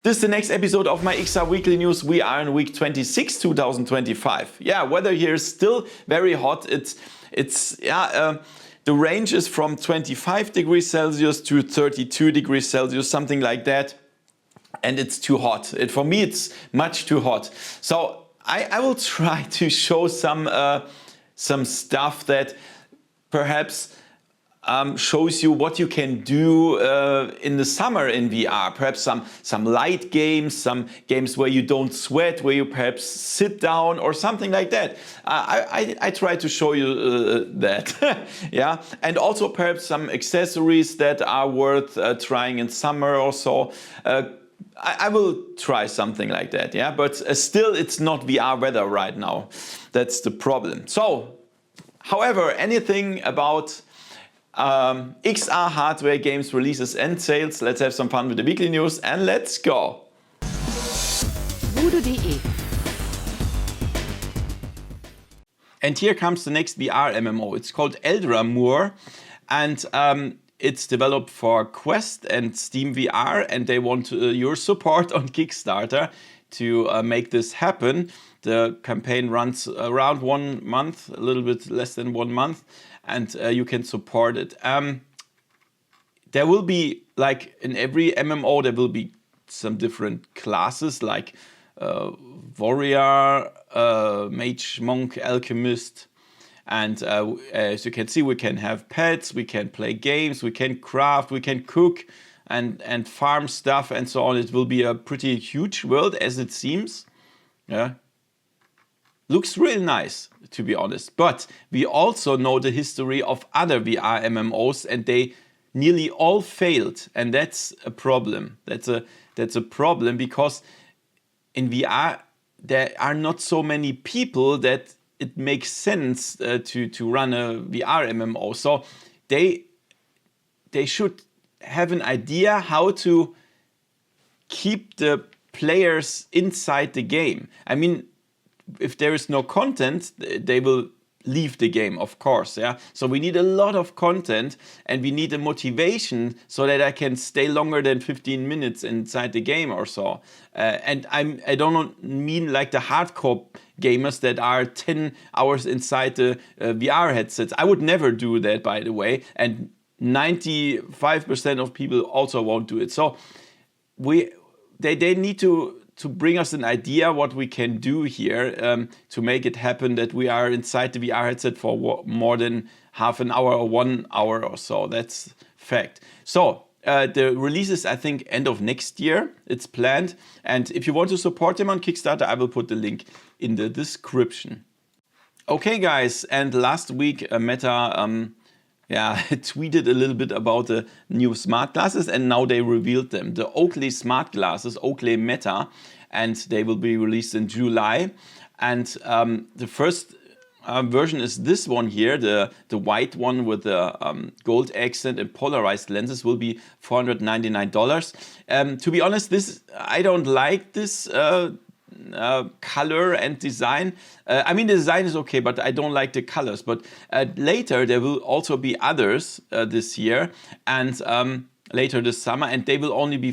This is the next episode of my XR Weekly News. We are in week 26, 2025. Yeah, weather here is still very hot. The range is from 25 degrees Celsius to 32 degrees Celsius, something like that. And it's too hot. For me, it's much too hot. So I will try to show some stuff that perhaps shows you what you can do in the summer in VR. Perhaps some light games, some games where you don't sweat, where you perhaps sit down or something like that. I try to show you that. Yeah, and also perhaps some accessories that are worth trying in summer or so. I will try something like that. Yeah, but still it's not VR weather right now. That's the problem. So, however, anything about XR hardware games releases and sales. Let's have some fun with the weekly news and let's go! VoodooDE. And here comes the next VR MMO. It's called Eldramoor and it's developed for Quest and Steam VR and they want your support on Kickstarter to make this happen. The campaign runs around 1 month, a little bit less than 1 month. And you can support it. There will be, like in every MMO, there will be some different classes like warrior, mage, monk, alchemist. And as you can see, we can have pets, we can play games, we can craft, we can cook and farm stuff and so on. It will be a pretty huge world as it seems. Yeah. Looks real nice, to be honest. But we also know the history of other VR MMOs and they nearly all failed. And that's a problem. That's a problem because in VR there are not so many people that it makes sense to run a VR MMO. So they should have an idea how to keep the players inside the game. I mean, if there is no content, they will leave the game, of course. Yeah. So we need a lot of content and we need a motivation so that I can stay longer than 15 minutes inside the game or so. And I don't mean like the hardcore gamers that are 10 hours inside the VR headsets. I would never do that, by the way. And 95% of people also won't do it. So they need to bring us an idea what we can do here to make it happen that we are inside the VR headset for more than half an hour or 1 hour or so. That's fact. So the release is, I think, end of next year. It's planned. And if you want to support them on Kickstarter, I will put the link in the description. Okay, guys. And last week, Meta tweeted a little bit about the new smart glasses and now they revealed them. The Oakley smart glasses, Oakley Meta, and they will be released in July. And the first version is this one here, the white one with the gold accent and polarized lenses will be $499. To be honest, I don't like this color and design. I mean, the design is okay, but I don't like the colors. But later there will also be others this year and later this summer, and they will only be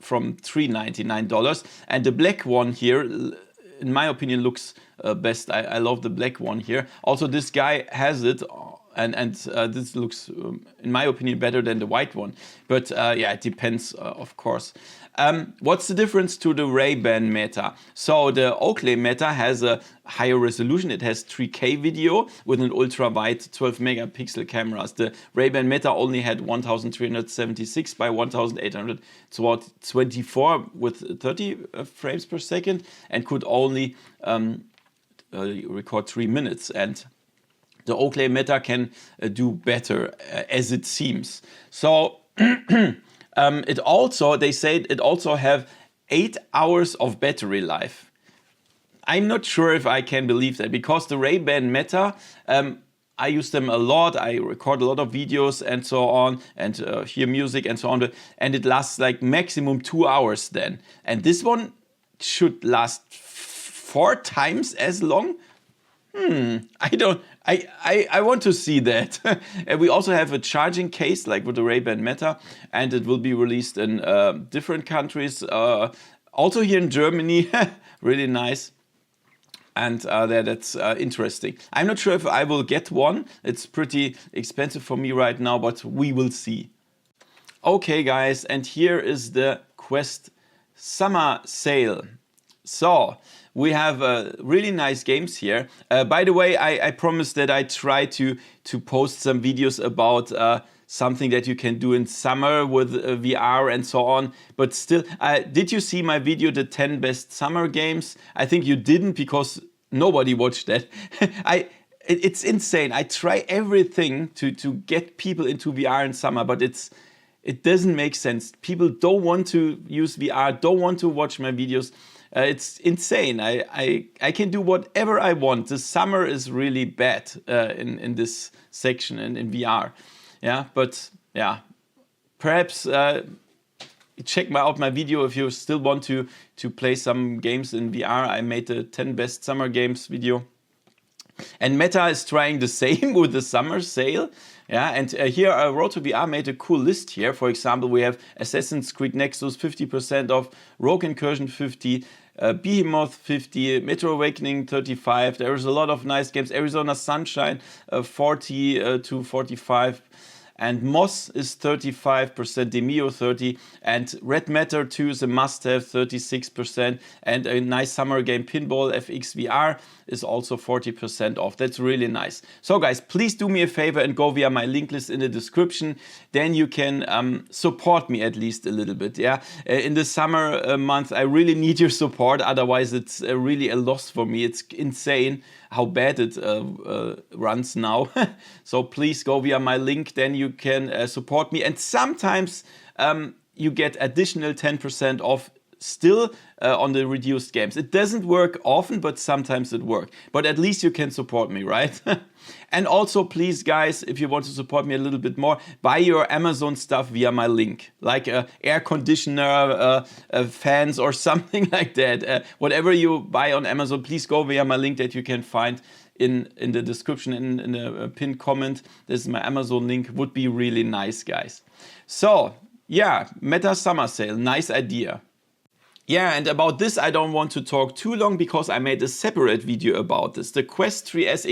from $399. And the black one here, in my opinion, looks best. I love the black one here. Also, this guy has it. And this looks, in my opinion, better than the white one. But yeah, it depends, of course. What's the difference to the Ray-Ban Meta? So the Oakley Meta has a higher resolution. It has 3K video with an ultra-wide 12 megapixel cameras. The Ray-Ban Meta only had 1376 by 1824 with 30 frames per second and could only record 3 minutes. And the Oakley Meta can do better, as it seems. So they said it also have 8 hours of battery life. I'm not sure if I can believe that because the Ray-Ban Meta, I use them a lot. I record a lot of videos and so on, and hear music and so on. And it lasts like maximum 2 hours then. And this one should last 4 times as long. I want to see that. And we also have a charging case like with the Ray-Ban Meta, and it will be released in different countries. Also here in Germany, really nice. And that's interesting. I'm not sure if I will get one. It's pretty expensive for me right now, but we will see. Okay guys, and here is the Quest summer sale. So we have really nice games here. By the way, I promised that I try to post some videos about something that you can do in summer with VR and so on. But still, did you see my video, the 10 best summer games? I think you didn't because nobody watched that. It's insane. I try everything to get people into VR in summer, but it doesn't make sense. People don't want to use VR, don't want to watch my videos. It's insane. I can do whatever I want. The summer is really bad in this section and in VR. Yeah, but yeah, perhaps check out my video if you still want to play some games in VR. I made the 10 best summer games video. And Meta is trying the same with the summer sale. Yeah, and here Road to VR made a cool list here. For example, we have Assassin's Creed Nexus 50% off, Rogue Incursion 50, Behemoth 50, Metro Awakening 35. There is a lot of nice games. Arizona Sunshine 40 to 45. And Moss is 35%, Demio 30%, and Red Matter 2 is a must-have, 36%, and a nice summer game, Pinball FX VR, is also 40% off. That's really nice. So guys, please do me a favor and go via my link list in the description. Then you can support me at least a little bit. Yeah, in the summer month, I really need your support. Otherwise, it's really a loss for me. It's insane how bad it runs now. So please go via my link, then you can support me. And sometimes you get additional 10% off still on the reduced games. It doesn't work often, but sometimes it works. But at least you can support me, right? And also, please, guys, if you want to support me a little bit more, buy your Amazon stuff via my link, like air conditioner, fans, or something like that. Whatever you buy on Amazon, please go via my link that you can find in the description, in the pinned comment. This is my Amazon link. Would be really nice, guys. So, yeah, Meta Summer Sale, nice idea. Yeah, and about this I don't want to talk too long because I made a separate video about this. The Quest 3S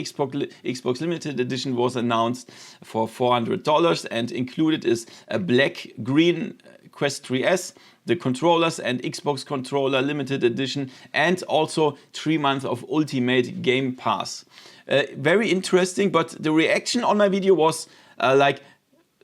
Xbox Limited Edition was announced for $400 and included is a black-green Quest 3S, the controllers and Xbox controller limited edition, and also 3 months of Ultimate Game Pass. Very interesting, but the reaction on my video was like,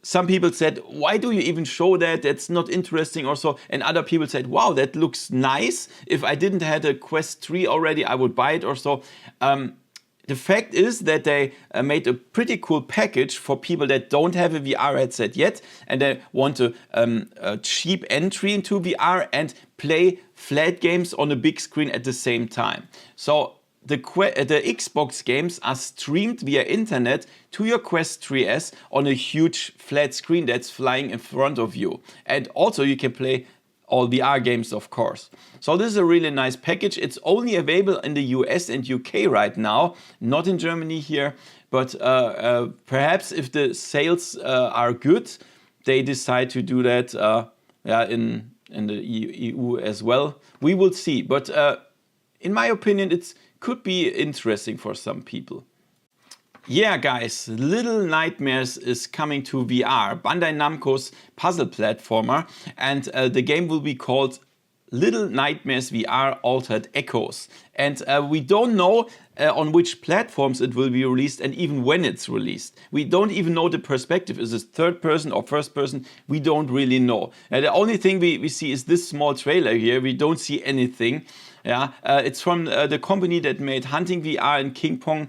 some people said, why do you even show that? That's not interesting or so. And other people said, wow, that looks nice. If I didn't have a Quest 3 already, I would buy it or so. The fact is that they made a pretty cool package for people that don't have a VR headset yet and they want a cheap entry into VR and play flat games on a big screen at the same time. So the Xbox games are streamed via internet to your Quest 3S on a huge flat screen that's flying in front of you. And also you can play all VR games, of course. So this is a really nice package. It's only available in the US and UK right now, not in Germany here. But perhaps if the sales are good, they decide to do that in the EU as well. We will see. But in my opinion, it could be interesting for some people. Yeah, guys, Little Nightmares is coming to VR, Bandai Namco's puzzle platformer, and the game will be called Little Nightmares VR Altered Echoes. And we don't know on which platforms it will be released and even when it's released. We don't even know the perspective. Is it third person or first person? We don't really know. The only thing we see is this small trailer here. We don't see anything. Yeah, it's from the company that made Hunting VR and King Pong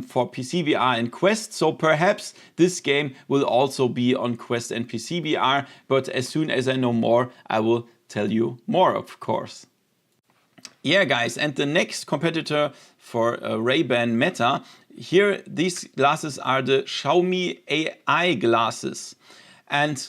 for PC VR and Quest. So perhaps this game will also be on Quest and PC VR. But as soon as I know more, I will tell you more, of course. Yeah, guys, and the next competitor for Ray-Ban Meta, here these glasses are the Xiaomi AI Glasses. And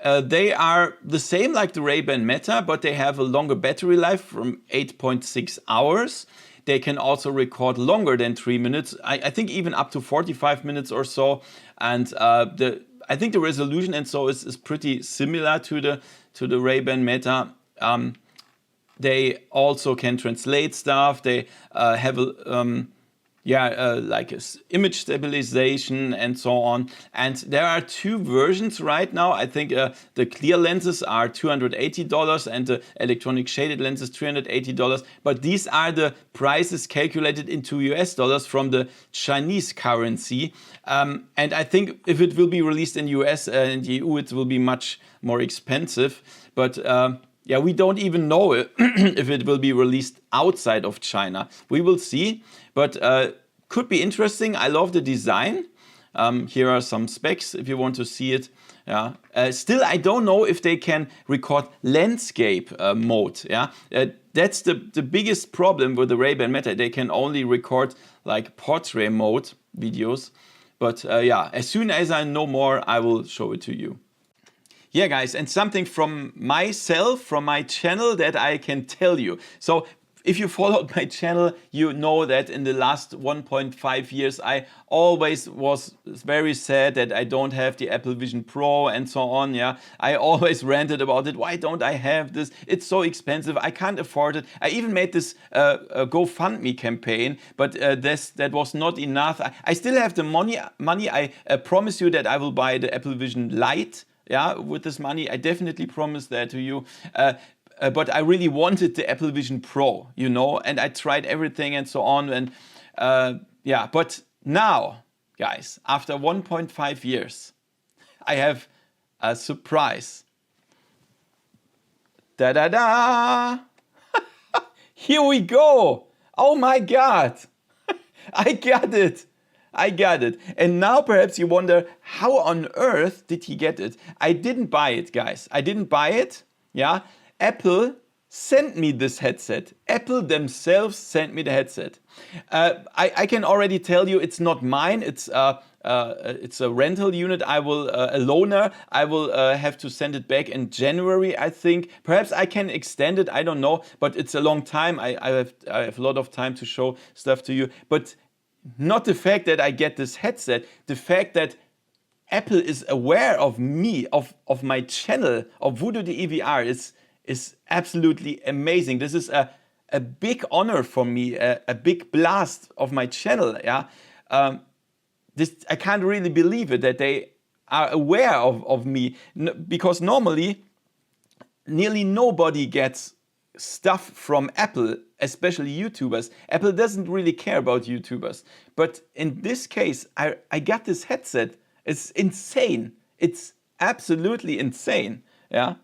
they are the same like the Ray-Ban Meta, but they have a longer battery life from 8.6 hours. they can also record longer than 3 minutes. I think even up to 45 minutes or so. And I think the resolution and so is pretty similar to the Ray-Ban Meta. They also can translate stuff. They have like image stabilization and so on. And there are 2 versions right now. I think the clear lenses are $280 and the electronic shaded lenses $380. But these are the prices calculated into US dollars from the Chinese currency. And I think if it will be released in US and EU, it will be much more expensive. But yeah, we don't even know if it will be released outside of China. We will see, but could be interesting. I love the design. Here are some specs if you want to see it. Yeah. Still, I don't know if they can record landscape mode. Yeah, that's the biggest problem with the Ray-Ban Meta. They can only record like portrait mode videos. But yeah, as soon as I know more, I will show it to you. Yeah, guys, and something from myself, from my channel that I can tell you. So if you followed my channel, you know that in the last 1.5 years, I always was very sad that I don't have the Apple Vision Pro and so on. Yeah, I always ranted about it. Why don't I have this? It's so expensive. I can't afford it. I even made this GoFundMe campaign, but that was not enough. I still have the money. I promise you that I will buy the Apple Vision Lite. Yeah, with this money, I definitely promise that to you. But I really wanted the Apple Vision Pro, you know, and I tried everything and so on. And yeah, but now, guys, after 1.5 years, I have a surprise. Da-da-da! Here we go! Oh my God! I got it! I got it. And now perhaps you wonder, how on earth did he get it? I didn't buy it, guys. I didn't buy it. Yeah. Apple sent me this headset. Apple themselves sent me the headset. I can already tell you it's not mine. It's a rental unit. I will a loaner. I will have to send it back in January, I think. Perhaps I can extend it. I don't know. But it's a long time. I have a lot of time to show stuff to you. But not the fact that I get this headset, the fact that Apple is aware of me, of my channel, of VoodooDE VR is absolutely amazing. This is a big honor for me, a big blast of my channel. Yeah, I can't really believe it that they are aware of me, because normally nearly nobody gets stuff from Apple, especially YouTubers. Apple doesn't really care about YouTubers. But in this case, I got this headset. It's insane. It's absolutely insane. Yeah.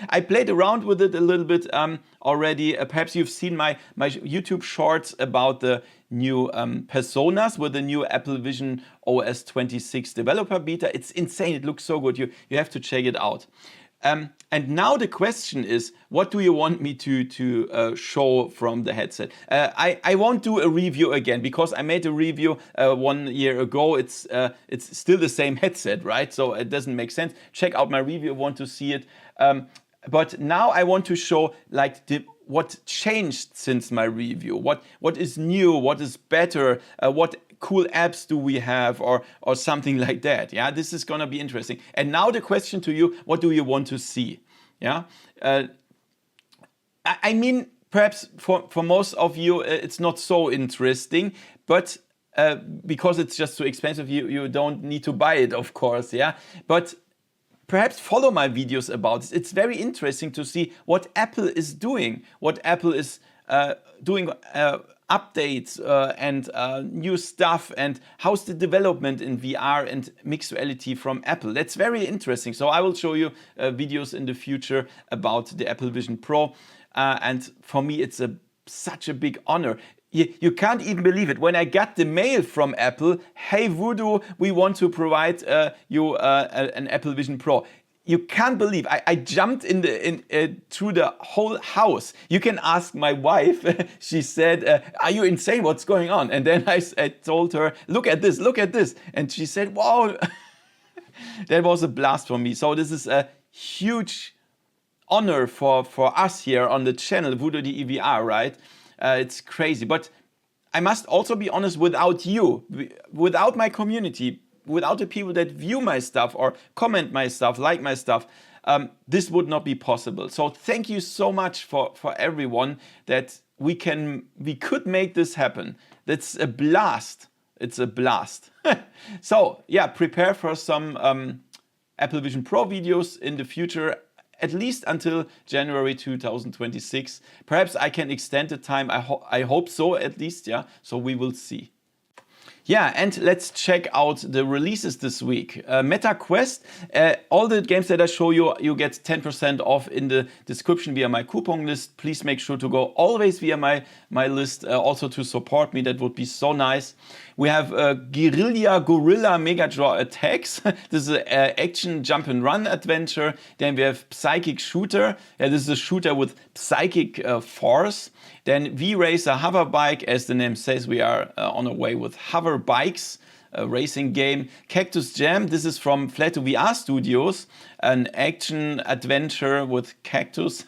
I played around with it a little bit already. Perhaps you've seen my YouTube shorts about the new personas with the new Apple Vision OS 26 developer beta. It's insane. It looks so good. You have to check it out. And now the question is, what do you want me to show from the headset? I won't do a review again because I made a review 1 year ago. It's still the same headset, right? So it doesn't make sense. Check out my review if you want to see it. But now I want to show like what changed since my review. What is new? What is better? What cool apps do we have, or something like that? Yeah, this is gonna be interesting. And now the question to you: what do you want to see? Yeah, I mean, perhaps for most of you it's not so interesting, but because it's just too expensive, you don't need to buy it, of course. Yeah, but perhaps follow my videos about this. It's very interesting to see what Apple is doing, what Apple is doing, updates and new stuff, and how's the development in VR and mixed reality from Apple. That's very interesting. So I will show you videos in the future about the Apple Vision Pro. And for me, it's such a big honor. You can't even believe it. When I got the mail from Apple, hey Voodoo, we want to provide you an Apple Vision Pro. You can't believe. I jumped through the whole house. You can ask my wife. She said, "Are you insane? What's going on?" And then I told her, "Look at this, look at this." And she said, "Wow." That was a blast for me. So this is a huge honor for us here on the channel VoodooDE VR, right? It's crazy. But I must also be honest, without you, without my community, without the people that view my stuff or comment my stuff, like my stuff, this would not be possible. So thank you so much for everyone that we could make this happen. That's a blast. It's a blast. So yeah, prepare for some Apple Vision Pro videos in the future, at least until January 2026. Perhaps I can extend the time. I hope so, at least, yeah. So we will see. Yeah, and let's check out the releases this week. Meta Quest, all the games that I show you, you get 10% off in the description via my coupon list. Please make sure to go always via my list, also to support me. That would be so nice. We have Gorilla Mega Draw Attacks. This is an action jump and run adventure. Then we have Psychic Shooter. This is a shooter with psychic force. Then V-Racer Hover Bike, as the name says, we are on our way with hover bikes, a racing game. Cactus Jam, this is from Flato VR Studios, an action adventure with cactus.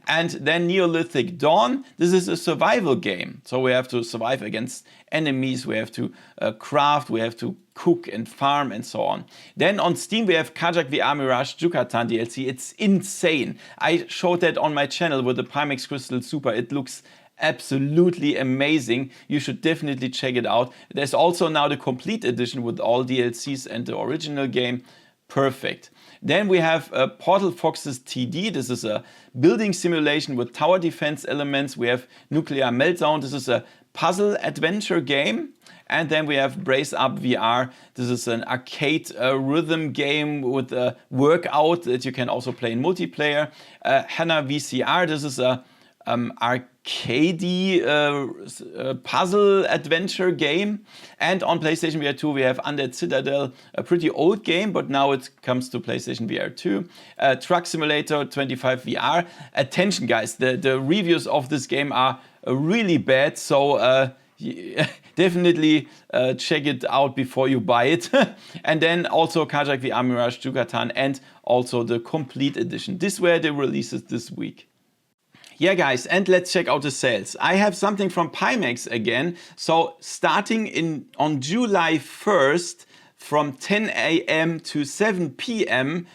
And then Neolithic Dawn, this is a survival game. So we have to survive against enemies, we have to craft, we have to cook and farm and so on. Then on Steam we have Kajak VR Mirage Yucatan DLC. It's insane. I showed that on my channel with the Pimax Crystal Super. It looks absolutely amazing. You should definitely check it out. There's also now the complete edition with all DLCs and the original game. Perfect. Then we have Portal Foxes TD. This is a building simulation with tower defense elements. We have Nuclear Meltdown. This is a puzzle adventure game. And then we have Brace Up VR. This is an arcade rhythm game with a workout that you can also play in multiplayer. Hana VCR. This is a arcadey puzzle adventure game. And on PlayStation VR 2 we have Undead Citadel, a pretty old game, but now it comes to PlayStation VR 2. Truck Simulator 25 VR. Attention guys, the reviews of this game are really bad, so definitely check it out before you buy it. And then also Kajak VR Mirage Yucatan and also the complete edition. These were the releases this week. Yeah guys, and let's check out the sales. I have something from Pimax again. So starting on July 1st from 10 a.m. to 7 p.m.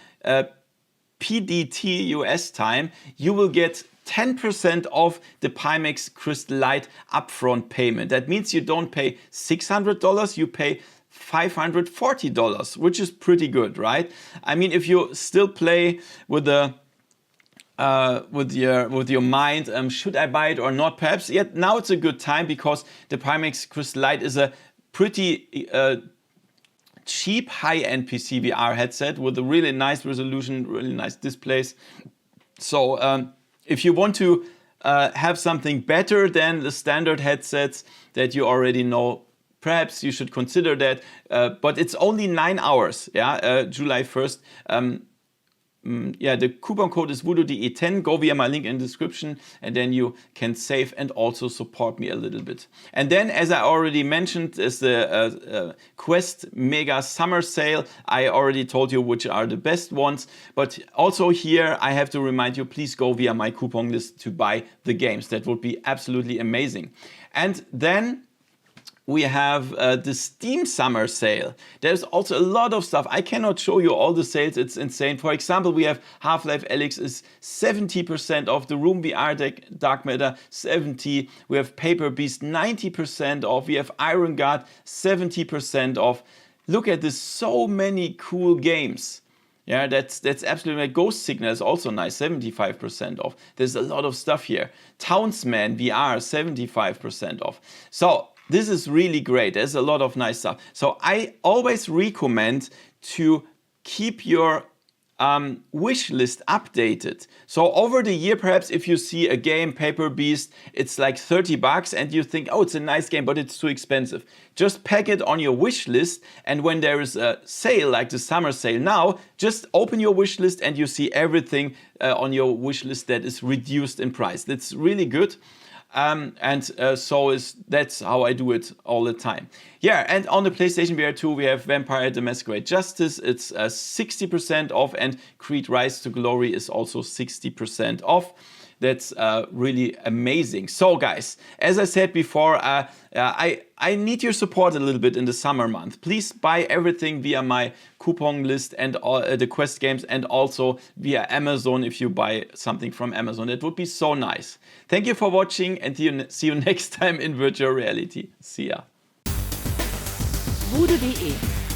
PDT US time, you will get 10% off the Pimax Crystal Light upfront payment. That means you don't pay $600, you pay $540, which is pretty good, right? I mean, if you still play with the with your mind, should I buy it or not? Perhaps yet now it's a good time, because the Pimax Crystal Light is a pretty cheap high-end PC VR headset with a really nice resolution, really nice displays. So if you want to have something better than the standard headsets that you already know, perhaps you should consider that. But it's only 9 hours, yeah, July 1st. Yeah, the coupon code is VoodooDE 10. Go via my link in the description and then you can save and also support me a little bit. And then, as I already mentioned, is the Quest Mega Summer Sale. I already told you which are the best ones. But also here, I have to remind you, please go via my coupon list to buy the games. That would be absolutely amazing. And then we have the Steam Summer Sale. There's also a lot of stuff. I cannot show you all the sales. It's insane. For example, we have Half-Life Alyx is 70% off. The Room VR Dark Matter 70%. We have Paper Beast 90% off. We have Iron Guard 70% off. Look at this, so many cool games. Yeah, that's absolutely right. Ghost Signal is also nice, 75% off. There's a lot of stuff here. Townsman VR 75% off. So this is really great. There's a lot of nice stuff. So I always recommend to keep your wish list updated. So over the year, perhaps if you see a game, Paper Beast, it's like $30 and you think, oh, it's a nice game, but it's too expensive. Just pack it on your wish list, and when there is a sale like the summer sale now, just open your wish list and you see everything on your wish list that is reduced in price. That's really good. That's how I do it all the time. Yeah, and on the PlayStation VR 2 we have Vampire the Masquerade Justice. It's 60% off, and Creed Rise to Glory is also 60% off. That's really amazing. So guys, as I said before, I need your support a little bit in the summer month. Please buy everything via my coupon list and all the Quest games, and also via Amazon if you buy something from Amazon. It would be so nice. Thank you for watching, and see you next time in virtual reality. See ya. VoodooDE